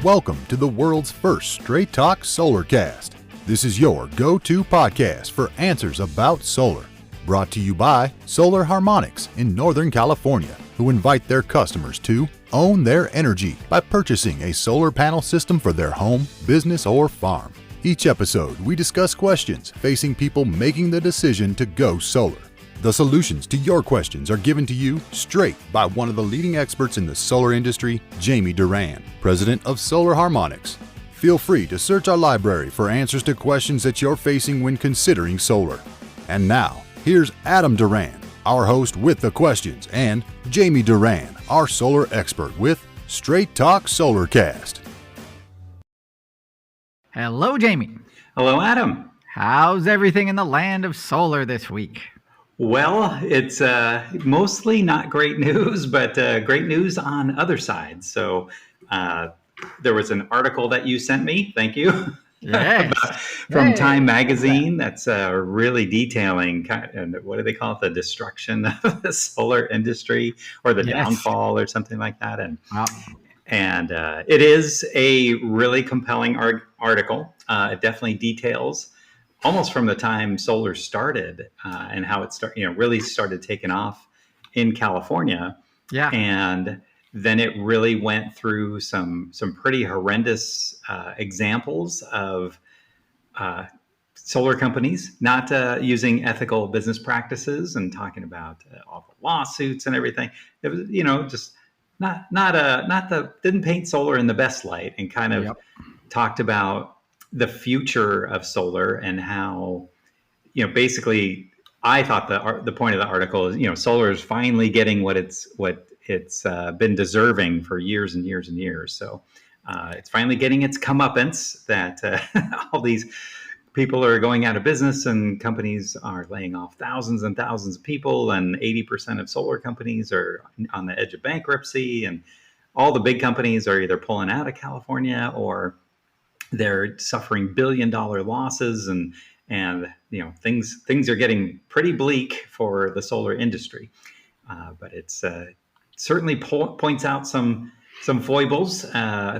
Welcome to the world's first Straight Talk Solarcast. This is your go-to podcast for answers about solar. Brought to you by Solar Harmonics in Northern California, who invite their customers to own their energy by purchasing a solar panel system for their home, business, or farm. Each episode, we discuss questions facing people making the decision to go solar. The solutions to your questions are given to you straight by one of the leading experts in the solar industry, Jamie Duran, president of Solar Harmonics. Feel free to search our library for answers to questions that you're facing when considering solar. And now, here's Adam Duran, our host with the questions, and Jamie Duran, our solar expert with Straight Talk Solarcast. Hello, Jamie. Hello, Adam. How's everything in the land of solar this week? Well, it's mostly not great news, but great news on other sides. So there was an article that you sent me. Thank you. Yes. From Time Magazine that's really detailing, what do they call it? The destruction of the solar industry, or the downfall, or something like that. And it is a really compelling article. It definitely details almost from the time solar started and how it really started taking off in California. Yeah. And then it really went through some pretty horrendous examples of solar companies not using ethical business practices, and talking about all the lawsuits and everything. It was, just didn't paint solar in the best light, and kind of talked about the future of solar and how, basically, I thought the point of the article is, solar is finally getting what it's been deserving for years and years and years. So it's finally getting its comeuppance that all these people are going out of business, and companies are laying off thousands and thousands of people, and 80% of solar companies are on the edge of bankruptcy, and all the big companies are either pulling out of California or they're suffering billion-dollar losses, and things are getting pretty bleak for the solar industry. But it's certainly points out some foibles,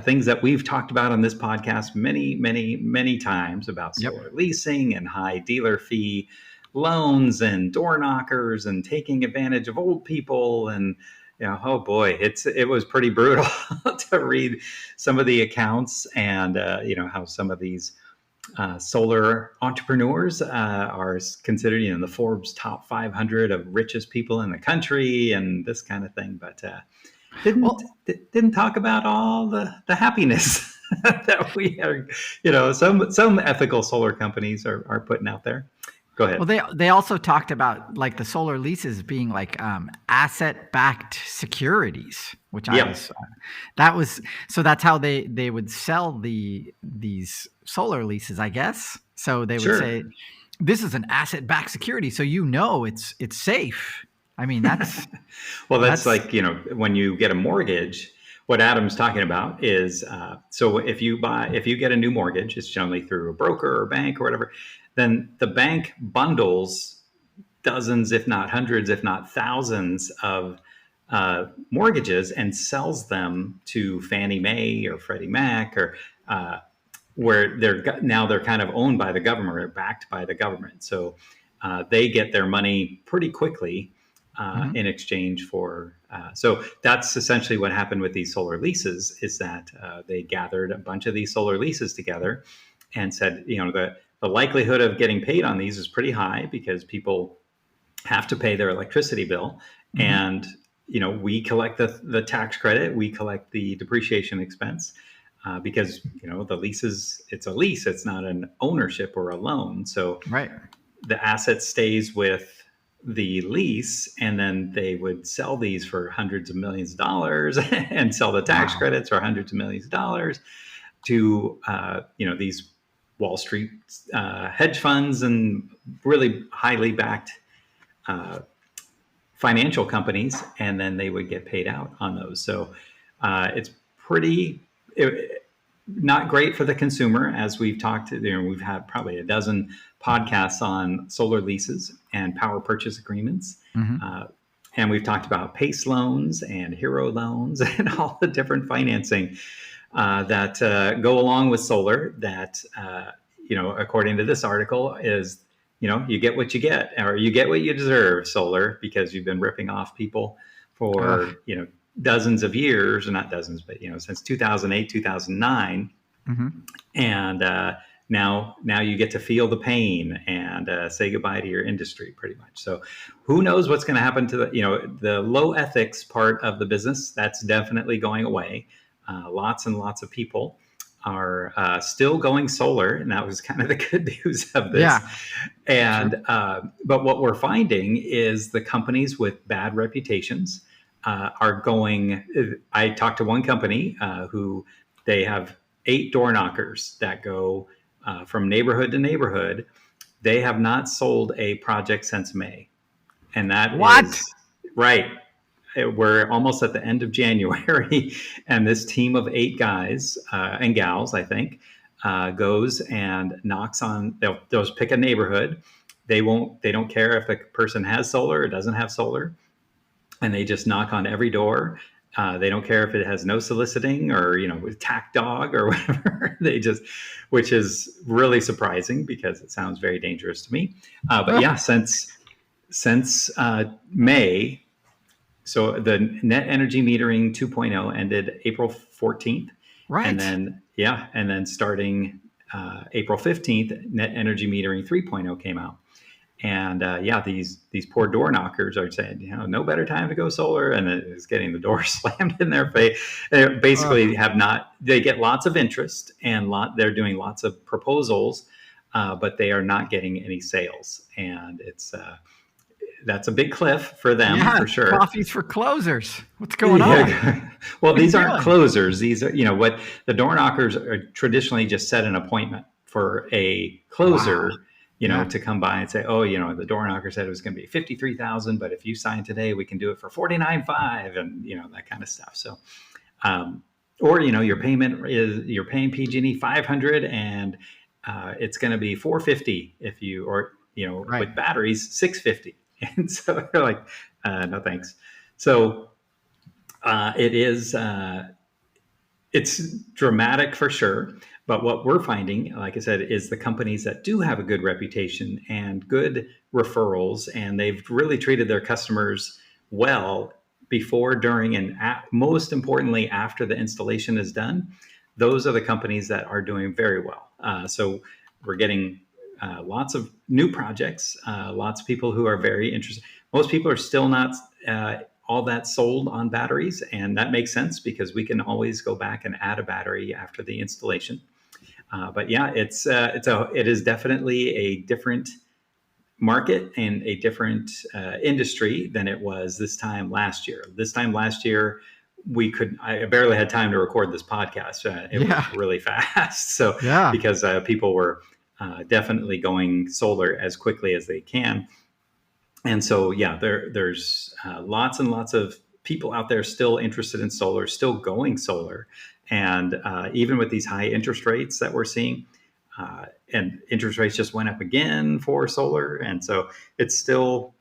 things that we've talked about on this podcast many times about solar leasing and high dealer fee loans and door knockers and taking advantage of old people. And oh boy, it was pretty brutal to read some of the accounts, and how some of these solar entrepreneurs are considered, the Forbes top 500 of richest people in the country, and this kind of thing. But didn't talk about all the happiness that we are, some ethical solar companies are putting out there. Go ahead. Well, they also talked about like the solar leases being like asset-backed securities, which so that's how they would sell these solar leases, I guess. So they would say, this is an asset-backed security, so it's safe. I mean, that's that's like, when you get a mortgage. What Adam's talking about is, so if you get a new mortgage, it's generally through a broker or bank or whatever. Then the bank bundles dozens, if not hundreds, if not thousands of mortgages and sells them to Fannie Mae or Freddie Mac, or where they're kind of owned by the government or backed by the government. So they get their money pretty quickly in exchange for. So that's essentially what happened with these solar leases, is that they gathered a bunch of these solar leases together and said, the likelihood of getting paid on these is pretty high because people have to pay their electricity bill. And, we collect the tax credit, we collect the depreciation expense because, the leases, it's a lease, it's not an ownership or a loan. So the asset stays with the lease, and then they would sell these for hundreds of millions of dollars and sell the tax credits for hundreds of millions of dollars to, these Wall Street hedge funds and really highly backed financial companies, and then they would get paid out on those. So it's not great for the consumer, as we've talked. We've had probably a dozen podcasts on solar leases and power purchase agreements, and we've talked about PACE loans and HERO loans and all the different financing that go along with solar that, according to this article is, you get what you get, or you get what you deserve, solar, because you've been ripping off people for, dozens of years, or not dozens, but, since 2008, 2009. Mm-hmm. And now you get to feel the pain and say goodbye to your industry, pretty much. So who knows what's going to happen to the low ethics part of the business. That's definitely going away. Lots and lots of people are still going solar, and that was kind of the good news of this. Yeah. And but what we're finding is the companies with bad reputations are going. I talked to one company who they have 8 door knockers that go from neighborhood to neighborhood. They have not sold a project since May, and that is right. We're almost at the end of January, and this team of 8 guys and gals, I think, goes and knocks on. They'll just pick a neighborhood. They don't care if the person has solar or doesn't have solar, and they just knock on every door. They don't care if it has no soliciting or tack dog or whatever. Which is really surprising because it sounds very dangerous to me. But yeah, since May. So the net energy metering 2.0 ended April 14th. Right. And then starting April 15th, net energy metering 3.0 came out. And these poor door knockers are saying, no better time to go solar. And it's getting the door slammed in their face. They basically they get lots of interest and they're doing lots of proposals, but they are not getting any sales. And that's a big cliff for them, for sure. Coffee's for closers. What's going on? Well, these aren't closers. These are, what the door knockers are traditionally just set an appointment for a closer, to come by and say, the door knocker said it was going to be $53,000, but if you sign today, we can do it for $49,500, and that kind of stuff. So, or your payment is you're paying PG&E $500, and it's going to be $450 if you, or with batteries $650. And so they're like, no, thanks. So it's dramatic for sure. But what we're finding, like I said, is the companies that do have a good reputation and good referrals, and they've really treated their customers well before, during, and most importantly, after the installation is done. Those are the companies that are doing very well. So we're getting lots of new projects, lots of people who are very interested. Most people are still not all that sold on batteries, and that makes sense because we can always go back and add a battery after the installation. But yeah, it is definitely a different market and a different industry than it was this time last year. This time last year, I barely had time to record this podcast. It was really fast. So because people were definitely going solar as quickly as they can. And so, there's lots and lots of people out there still interested in solar, still going solar. And even with these high interest rates that we're seeing, and interest rates just went up again for solar. And so it's still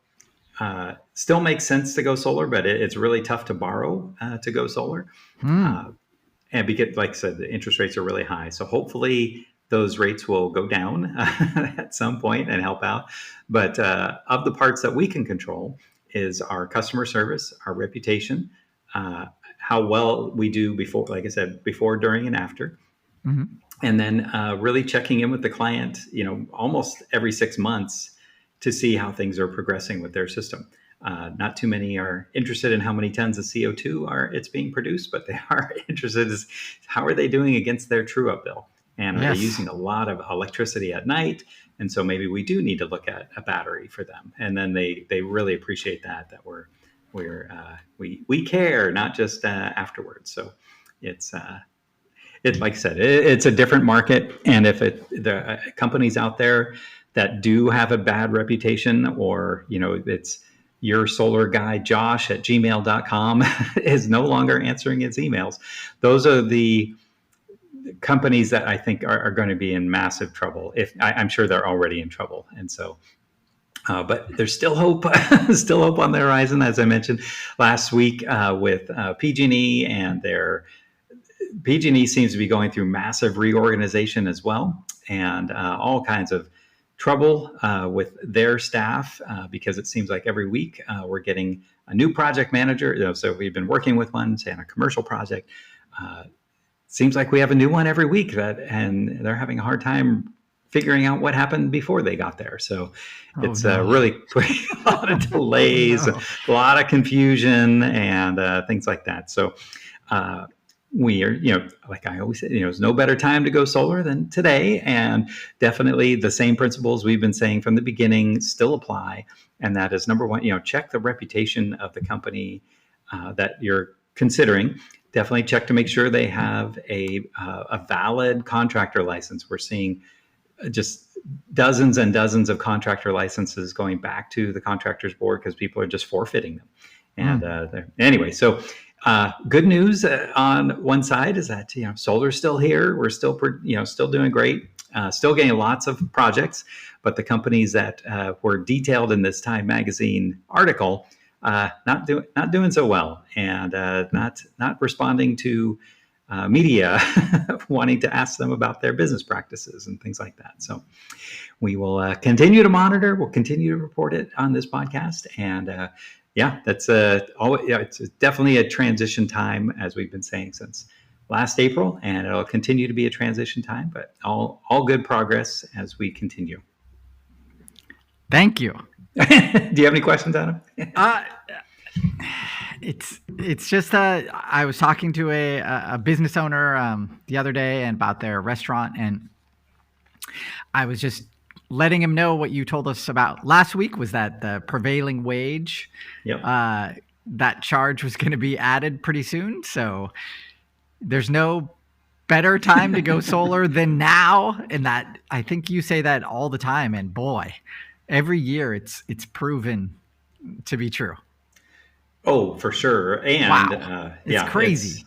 makes sense to go solar, but it's really tough to borrow to go solar. And because, like I said, the interest rates are really high. So hopefully those rates will go down at some point and help out. But of the parts that we can control is our customer service, our reputation, how well we do before, like I said, before, during, and after. Mm-hmm. And then really checking in with the client, almost every 6 months to see how things are progressing with their system. Not too many are interested in how many tons of CO2 it's being produced, but they are interested in how are they doing against their true-up bill. And are they using a lot of electricity at night? And so maybe we do need to look at a battery for them. And then they really appreciate that we care, not just afterwards. So it's like I said, it's a different market. And if the companies out there that do have a bad reputation, or it's your solar guy Josh at gmail.com is no longer answering his emails, those are the companies that I think are going to be in massive trouble. I'm sure they're already in trouble. And so, but there's still hope, still hope on the horizon. As I mentioned last week with PG&E and PG&E seems to be going through massive reorganization as well, and all kinds of trouble with their staff because it seems like every week we're getting a new project manager. So we've been working with one, say on a commercial project. Seems like we have a new one every week, and they're having a hard time figuring out what happened before they got there. So it's really putting a lot of delays, a lot of confusion, and things like that. So we are, like I always say, there's no better time to go solar than today. And definitely the same principles we've been saying from the beginning still apply. And that is number one, check the reputation of the company that you're considering. Definitely check to make sure they have a valid contractor license. We're seeing just dozens and dozens of contractor licenses going back to the contractors board because people are just forfeiting them. And anyway, so good news on one side is that solar's still here. We're still still doing great, still getting lots of projects. But the companies that were detailed in this Time Magazine article not doing so well, and not responding to media wanting to ask them about their business practices and things like that. So we will continue to monitor. We'll continue to report it on this podcast. And that's it's definitely a transition time, as we've been saying since last April, and it'll continue to be a transition time, but all good progress as we continue. Thank you. Do you have any questions, Adam? It's just I was talking to a business owner the other day and about their restaurant, and I was just letting him know what you told us about last week, was that the prevailing wage, that charge was going to be added pretty soon. So there's no better time to go solar than now. And that, I think you say that all the time, and boy, every year it's proven to be true. Oh, for sure. And wow. It's crazy.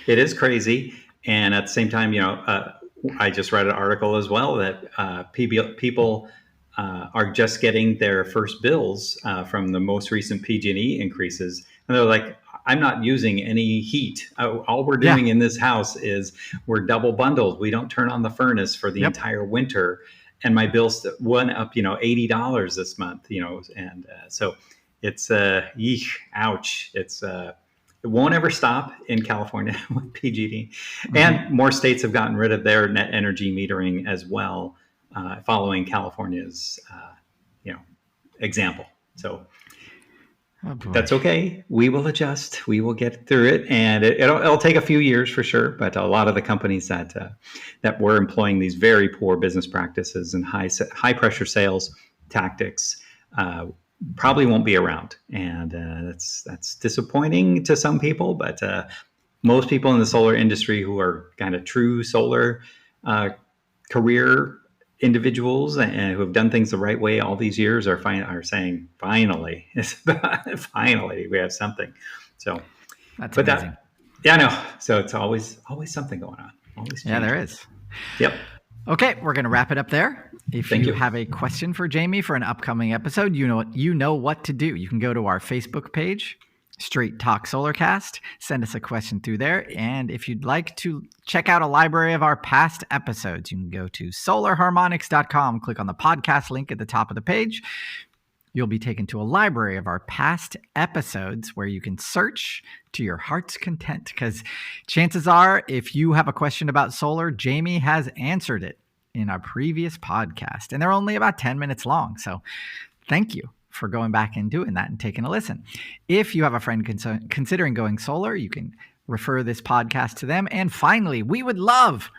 It is crazy. And at the same time, I just read an article as well that people are just getting their first bills from the most recent PG&E increases. And they're like, I'm not using any heat. All we're doing in this house is we're double bundled. We don't turn on the furnace for the entire winter. And my bills went up, $80 this month, and so it's ouch. It's it won't ever stop in California with PG&E, and more states have gotten rid of their net energy metering as well, following California's example. So that's okay. We will adjust. We will get through it, and it'll take a few years for sure. But a lot of the companies that were employing these very poor business practices and high pressure sales tactics probably won't be around, and that's disappointing to some people. But most people in the solar industry who are kind of true solar career individuals and who have done things the right way all these years are saying finally we have something. So that's amazing. No. So it's always something going on. Always changing. There is. Yep. Okay, we're going to wrap it up there. If you have a question for Jamie for an upcoming episode, you know what to do. You can go to our Facebook page, Straight Talk Solarcast. Send us a question through there. And if you'd like to check out a library of our past episodes, you can go to solarharmonics.com, click on the podcast link at the top of the page. You'll be taken to a library of our past episodes where you can search to your heart's content, because chances are, if you have a question about solar, Jamie has answered it in our previous podcast, and they're only about 10 minutes long. So thank you for going back and doing that and taking a listen. If you have a friend considering going solar, you can refer this podcast to them. And finally, we would love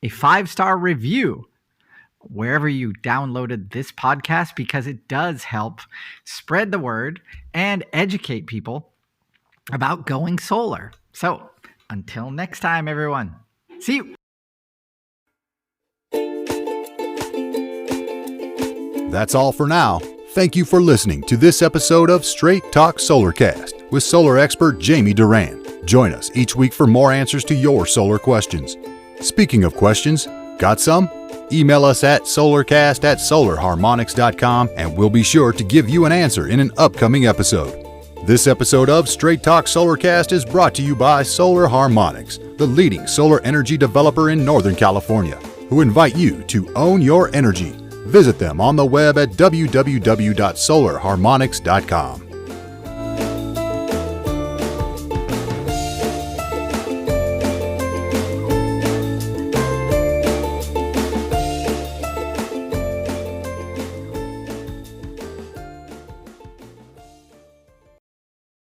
a 5-star review wherever you downloaded this podcast, because it does help spread the word and educate people about going solar. So until next time, everyone, see you. That's all for now. Thank you for listening to this episode of Straight Talk Solarcast with solar expert Jamie Duran. Join us each week for more answers to your solar questions. Speaking of questions, got some? Email us at solarcast@solarharmonics.com and we'll be sure to give you an answer in an upcoming episode. This episode of Straight Talk Solarcast is brought to you by Solar Harmonics, the the leading solar energy developer in Northern California, who invite you to own your energy. Visit them on the web at www.solarharmonics.com.